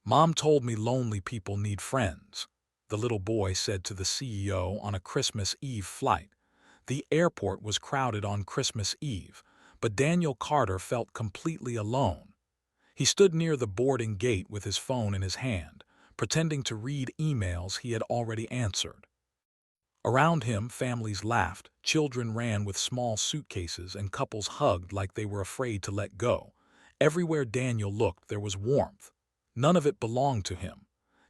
Mom told me lonely people need friends, the little boy said to the CEO on a Christmas Eve flight. The airport was crowded on Christmas Eve, but Daniel Carter felt completely alone. He stood near the boarding gate with his phone in his hand, pretending to read emails he had already answered. Around him, families laughed, children ran with small suitcases, and couples hugged like they were afraid to let go. Everywhere Daniel looked, there was warmth. None of it belonged to him.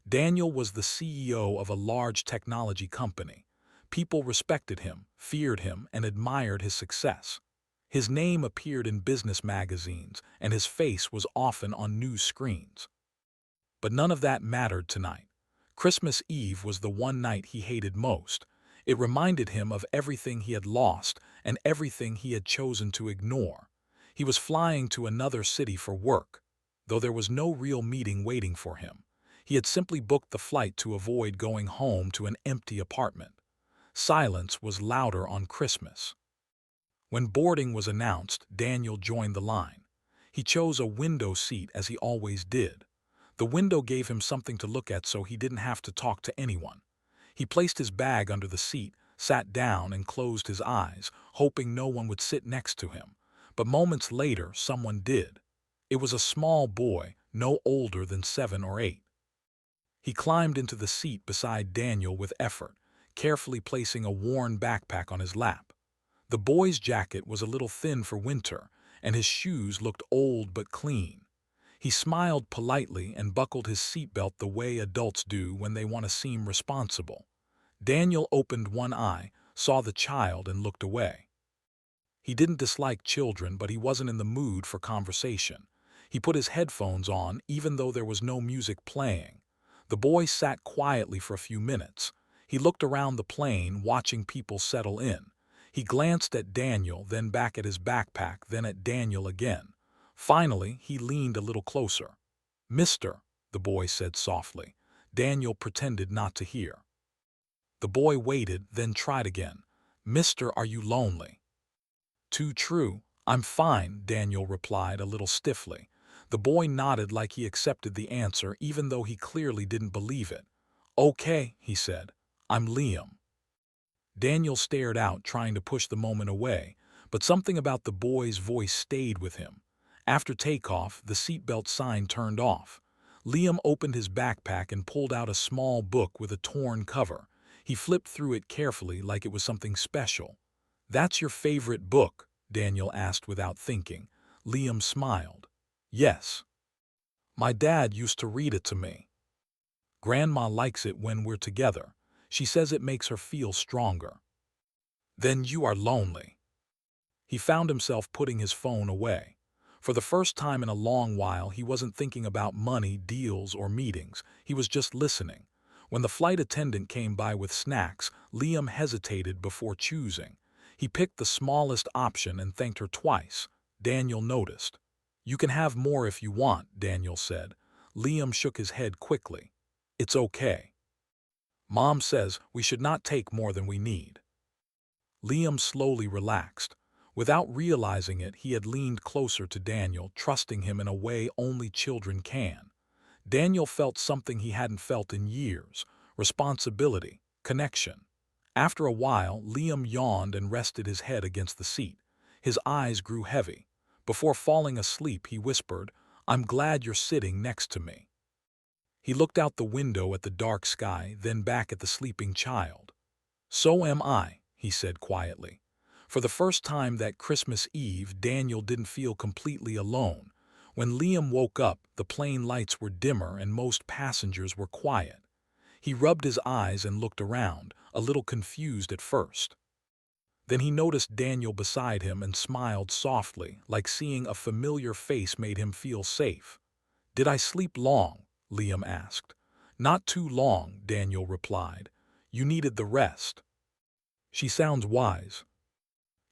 Daniel was the CEO of a large technology company. People respected him, feared him, and admired his success. His name appeared in business magazines, and his face was often on news screens. But none of that mattered tonight. Christmas Eve was the one night he hated most. It reminded him of everything he had lost and everything he had chosen to ignore. He was flying to another city for work, though there was no real meeting waiting for him. He had simply booked the flight to avoid going home to an empty apartment. Silence was louder on Christmas. When boarding was announced, Daniel joined the line. He chose a window seat as he always did. The window gave him something to look at so he didn't have to talk to anyone. He placed his bag under the seat, sat down, and closed his eyes, hoping no one would sit next to him. But moments later, someone did. It was a small boy, no older than 7 or 8. He climbed into the seat beside Daniel with effort, carefully placing a worn backpack on his lap. The boy's jacket was a little thin for winter, and his shoes looked old but clean. He smiled politely and buckled his seatbelt the way adults do when they want to seem responsible. Daniel opened one eye, saw the child, and looked away. He didn't dislike children, but he wasn't in the mood for conversation. He put his headphones on, even though there was no music playing. The boy sat quietly for a few minutes. He looked around the plane, watching people settle in. He glanced at Daniel, then back at his backpack, then at Daniel again. Finally, he leaned a little closer. "Mister," the boy said softly. Daniel pretended not to hear. The boy waited, then tried again. "Mister, are you lonely?" "Too true. I'm fine," Daniel replied a little stiffly. The boy nodded like he accepted the answer, even though he clearly didn't believe it. "Okay," he said. "I'm Liam." Daniel stared out, trying to push the moment away, but something about the boy's voice stayed with him. After takeoff, the seatbelt sign turned off. Liam opened his backpack and pulled out a small book with a torn cover. He flipped through it carefully like it was something special. "That's your favorite book?" Daniel asked without thinking. Liam smiled. "Yes. My dad used to read it to me. Grandma likes it when we're together. She says it makes her feel stronger." "Then you are lonely." He found himself putting his phone away. For the first time in a long while, he wasn't thinking about money, deals, or meetings. He was just listening. When the flight attendant came by with snacks, Liam hesitated before choosing. He picked the smallest option and thanked her twice. Daniel noticed. "You can have more if you want," Daniel said. Liam shook his head quickly. "It's okay. Mom says we should not take more than we need." Liam slowly relaxed. Without realizing it, he had leaned closer to Daniel, trusting him in a way only children can. Daniel felt something he hadn't felt in years: responsibility, connection. After a while, Liam yawned and rested his head against the seat. His eyes grew heavy. Before falling asleep, he whispered, "I'm glad you're sitting next to me." He looked out the window at the dark sky, then back at the sleeping child. "So am I," he said quietly. For the first time that Christmas Eve, Daniel didn't feel completely alone. When Liam woke up, the plane lights were dimmer and most passengers were quiet. He rubbed his eyes and looked around, a little confused at first. Then he noticed Daniel beside him and smiled softly, like seeing a familiar face made him feel safe. "Did I sleep long?" Liam asked. "Not too long," Daniel replied. "You needed the rest." "She sounds wise."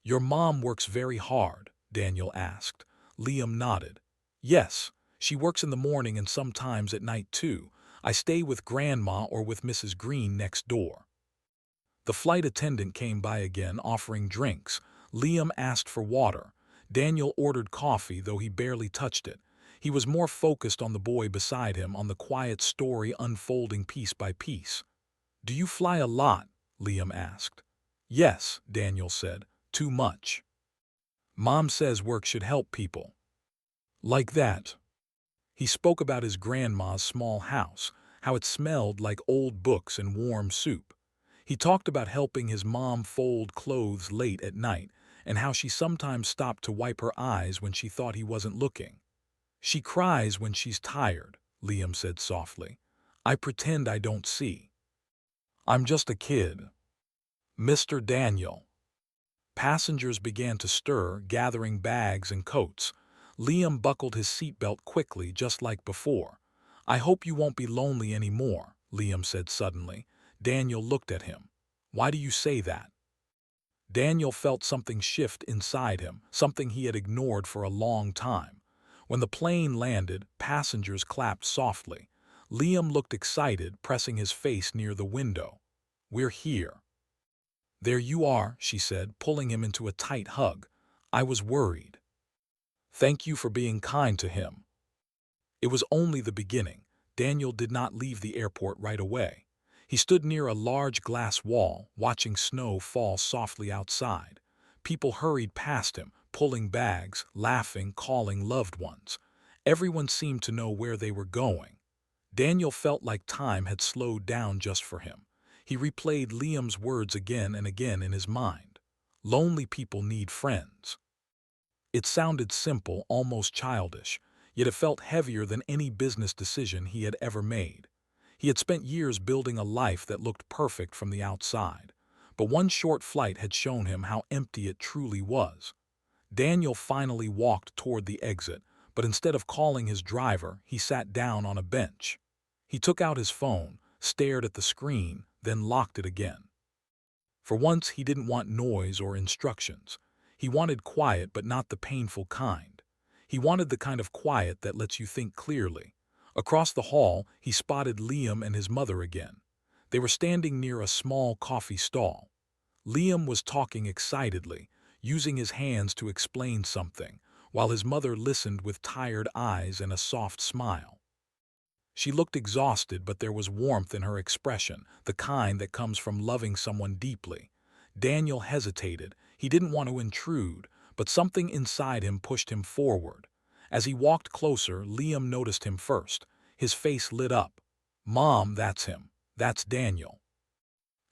"Your mom works very hard?" Daniel asked. Liam nodded. "Yes, she works in the morning and sometimes at night too. I stay with Grandma or with Mrs. Green next door." The flight attendant came by again, offering drinks. Liam asked for water. Daniel ordered coffee, though he barely touched it. He was more focused on the boy beside him, on the quiet story unfolding piece by piece. "Do you fly a lot?" Liam asked. "Yes," Daniel said. "Too much. Mom says work should help people." "Like that." He spoke about his grandma's small house, how it smelled like old books and warm soup. He talked about helping his mom fold clothes late at night, and how she sometimes stopped to wipe her eyes when she thought he wasn't looking. "She cries when she's tired," Liam said softly. "I pretend I don't see. I'm just a kid." "Mr. Daniel." Passengers began to stir, gathering bags and coats. Liam buckled his seatbelt quickly, just like before. "I hope you won't be lonely anymore," Liam said suddenly. Daniel looked at him. "Why do you say that?" Daniel felt something shift inside him, something he had ignored for a long time. When the plane landed, passengers clapped softly. Liam looked excited, pressing his face near the window. "We're here." "There you are," she said, pulling him into a tight hug. "I was worried. Thank you for being kind to him." It was only the beginning. Daniel did not leave the airport right away. He stood near a large glass wall, watching snow fall softly outside. People hurried past him, pulling bags, laughing, calling loved ones. Everyone seemed to know where they were going. Daniel felt like time had slowed down just for him. He replayed Liam's words again and again in his mind. Lonely people need friends. It sounded simple, almost childish, yet it felt heavier than any business decision he had ever made. He had spent years building a life that looked perfect from the outside, but one short flight had shown him how empty it truly was. Daniel finally walked toward the exit, but instead of calling his driver, he sat down on a bench. He took out his phone, stared at the screen, then locked it again. For once, he didn't want noise or instructions. He wanted quiet, but not the painful kind. He wanted the kind of quiet that lets you think clearly. Across the hall, he spotted Liam and his mother again. They were standing near a small coffee stall. Liam was talking excitedly, using his hands to explain something, while his mother listened with tired eyes and a soft smile. She looked exhausted, but there was warmth in her expression, the kind that comes from loving someone deeply. Daniel hesitated. He didn't want to intrude, but something inside him pushed him forward. As he walked closer, Liam noticed him first. His face lit up. "Mom, that's him. That's Daniel."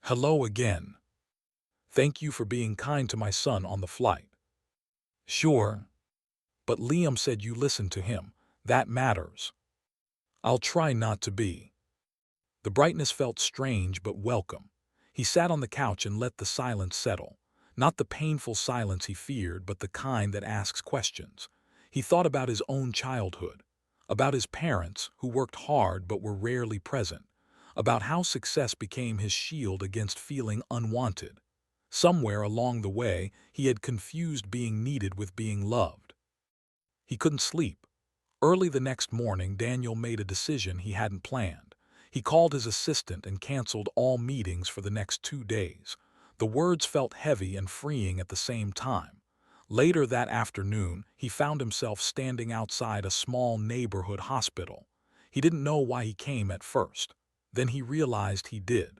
"Hello again. Thank you for being kind to my son on the flight." "Sure. But Liam said you listened to him. That matters." "I'll try not to be." The brightness felt strange but welcome. He sat on the couch and let the silence settle. Not the painful silence he feared, but the kind that asks questions. He thought about his own childhood, about his parents who worked hard but were rarely present, about how success became his shield against feeling unwanted. Somewhere along the way, he had confused being needed with being loved. He couldn't sleep. Early the next morning, Daniel made a decision he hadn't planned. He called his assistant and canceled all meetings for the next 2 days. The words felt heavy and freeing at the same time. Later that afternoon, he found himself standing outside a small neighborhood hospital. He didn't know why he came at first. Then he realized he did.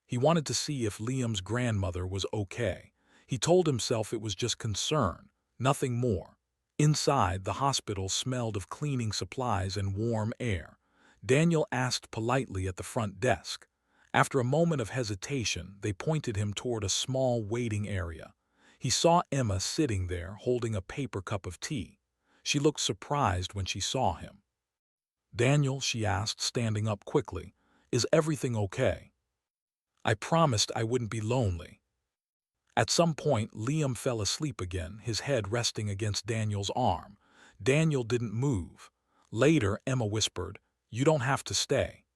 He wanted to see if Liam's grandmother was okay. He told himself it was just concern, nothing more. Inside, the hospital smelled of cleaning supplies and warm air. Daniel asked politely at the front desk. After a moment of hesitation, they pointed him toward a small waiting area. He saw Emma sitting there holding a paper cup of tea. She looked surprised when she saw him. "Daniel," she asked, standing up quickly, "is everything okay? I promised I wouldn't be lonely." At some point, Liam fell asleep again, his head resting against Daniel's arm. Daniel didn't move. Later, Emma whispered, "You don't have to stay."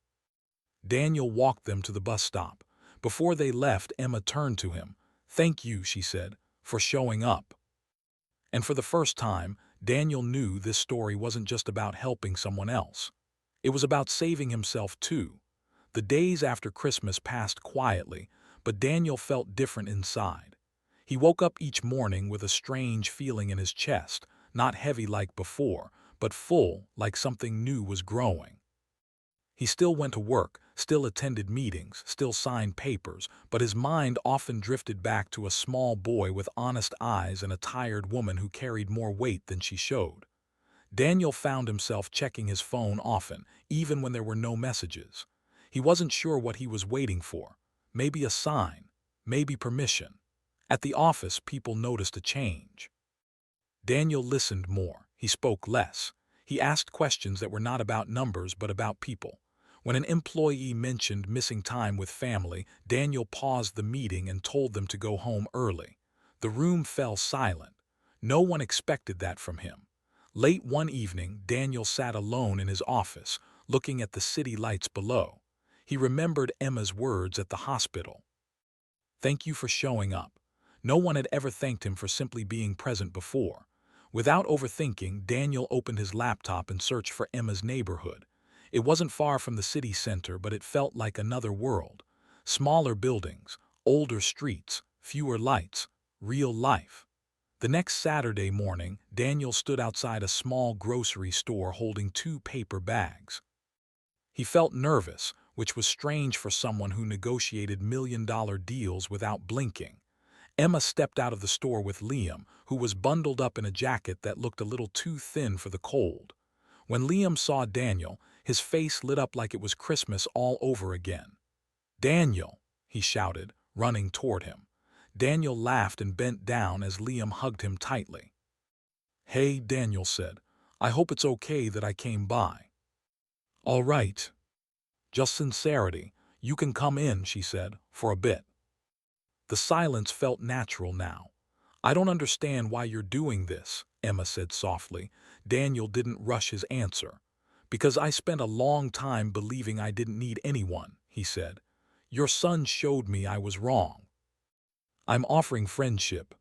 Daniel walked them to the bus stop. Before they left, Emma turned to him. "Thank you," she said, "for showing up." And for the first time, Daniel knew this story wasn't just about helping someone else. It was about saving himself too. The days after Christmas passed quietly, but Daniel felt different inside. He woke up each morning with a strange feeling in his chest, not heavy like before, but full, like something new was growing. He still went to work, still attended meetings, still signed papers, but his mind often drifted back to a small boy with honest eyes and a tired woman who carried more weight than she showed. Daniel found himself checking his phone often, even when there were no messages. He wasn't sure what he was waiting for. Maybe a sign, maybe permission. At the office, people noticed a change. Daniel listened more. He spoke less. He asked questions that were not about numbers but about people. When an employee mentioned missing time with family, Daniel paused the meeting and told them to go home early. The room fell silent. No one expected that from him. Late one evening, Daniel sat alone in his office, looking at the city lights below. He remembered Emma's words at the hospital. "Thank you for showing up." No one had ever thanked him for simply being present before. Without overthinking, Daniel opened his laptop and searched for Emma's neighborhood. It wasn't far from the city center, but it felt like another world. Smaller buildings, older streets, fewer lights, real life. The next Saturday morning, Daniel stood outside a small grocery store holding 2 paper bags. He felt nervous, which was strange for someone who negotiated million-dollar deals without blinking. Emma stepped out of the store with Liam, who was bundled up in a jacket that looked a little too thin for the cold. When Liam saw Daniel, his face lit up like it was Christmas all over again. "Daniel!" he shouted, running toward him. Daniel laughed and bent down as Liam hugged him tightly. "Hey," Daniel said. "I hope it's okay that I came by." "All right. Just sincerity. You can come in," she said, "for a bit." The silence felt natural now. "I don't understand why you're doing this," Emma said softly. Daniel didn't rush his answer. "Because I spent a long time believing I didn't need anyone," he said. "Your son showed me I was wrong. I'm offering friendship."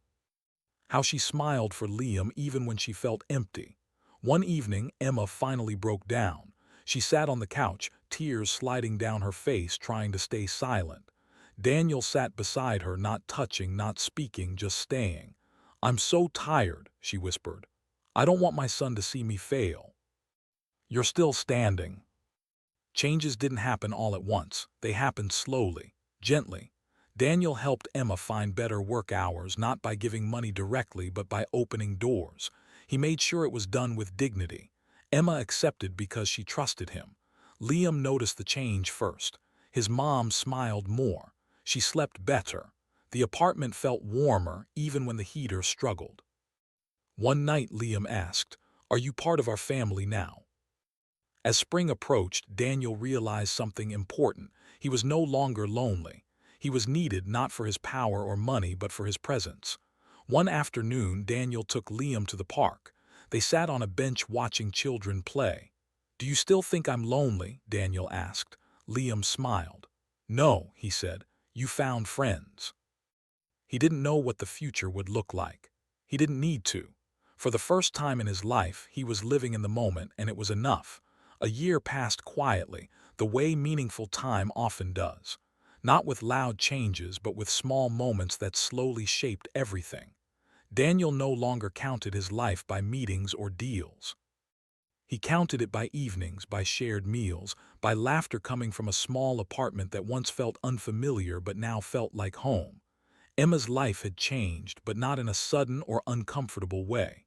How she smiled for Liam even when she felt empty. One evening, Emma finally broke down. She sat on the couch, tears sliding down her face, trying to stay silent. Daniel sat beside her, not touching, not speaking, just staying. "I'm so tired," she whispered. "I don't want my son to see me fail." "You're still standing." Changes didn't happen all at once. They happened slowly, gently. Daniel helped Emma find better work hours, not by giving money directly, but by opening doors. He made sure it was done with dignity. Emma accepted because she trusted him. Liam noticed the change first. His mom smiled more. She slept better. The apartment felt warmer even when the heater struggled. One night, Liam asked, "Are you part of our family now?" As spring approached, Daniel realized something important. He was no longer lonely. He was needed not for his power or money, but for his presence. One afternoon, Daniel took Liam to the park. They sat on a bench watching children play. "Do you still think I'm lonely?" Daniel asked. Liam smiled. "No," he said. "You found friends." He didn't know what the future would look like. He didn't need to. For the first time in his life, he was living in the moment, and it was enough. A year passed quietly, the way meaningful time often does. Not with loud changes, but with small moments that slowly shaped everything. Daniel no longer counted his life by meetings or deals. He counted it by evenings, by shared meals, by laughter coming from a small apartment that once felt unfamiliar but now felt like home. Emma's life had changed, but not in a sudden or uncomfortable way.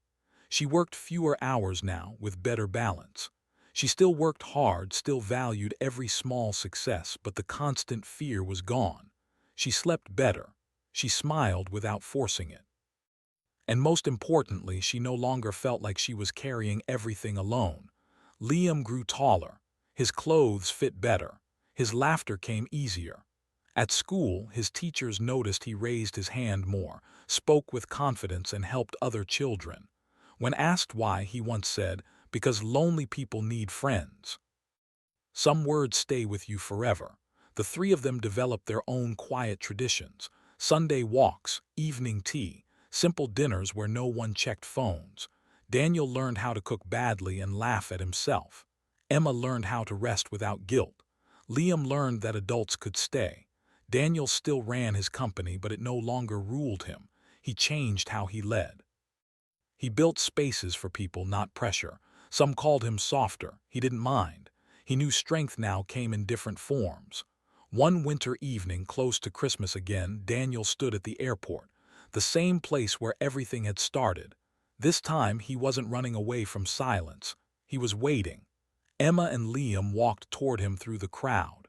She worked fewer hours now, with better balance. She still worked hard, still valued every small success, but the constant fear was gone. She slept better. She smiled without forcing it. And most importantly, she no longer felt like she was carrying everything alone. Liam grew taller. His clothes fit better. His laughter came easier. At school, his teachers noticed he raised his hand more, spoke with confidence, and helped other children. When asked why, he once said, "Because lonely people need friends." Some words stay with you forever. The three of them developed their own quiet traditions: Sunday walks, evening tea, simple dinners where no one checked phones. Daniel learned how to cook badly and laugh at himself. Emma learned how to rest without guilt. Liam learned that adults could stay. Daniel still ran his company, but it no longer ruled him. He changed how he led. He built spaces for people, not pressure. Some called him softer. He didn't mind. He knew strength now came in different forms. One winter evening, close to Christmas again, Daniel stood at the airport, the same place where everything had started. This time, he wasn't running away from silence. He was waiting. Emma and Liam walked toward him through the crowd.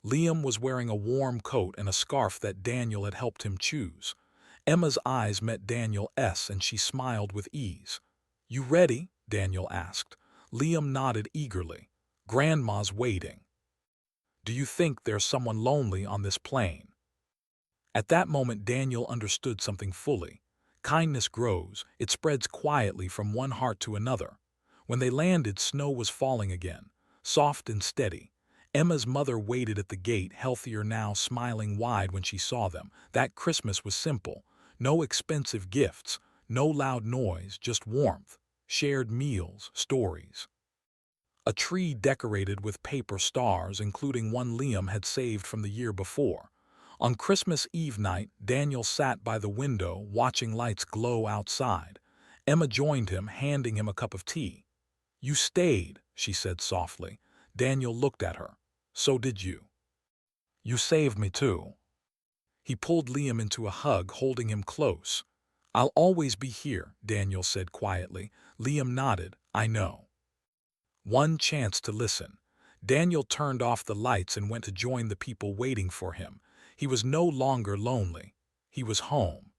Liam was wearing a warm coat and a scarf that Daniel had helped him choose. Emma's eyes met Daniel's and she smiled with ease. "You ready?" Daniel asked. Liam nodded eagerly. "Grandma's waiting." "Do you think there's someone lonely on this plane?" At that moment Daniel understood something fully. Kindness grows, it spreads quietly from one heart to another. When they landed, snow was falling again, soft and steady. Emma's mother waited at the gate, healthier now, smiling wide when she saw them. That Christmas was simple. No expensive gifts, no loud noise, just warmth, shared meals, stories. A tree decorated with paper stars, including one Liam had saved from the year before. On Christmas Eve night, Daniel sat by the window, watching lights glow outside. Emma joined him, handing him a cup of tea. "You stayed," she said softly. Daniel looked at her. "So did you. You saved me too." He pulled Liam into a hug, holding him close. "I'll always be here," Daniel said quietly. Liam nodded. "I know." One chance to listen. Daniel turned off the lights and went to join the people waiting for him. He was no longer lonely. He was home.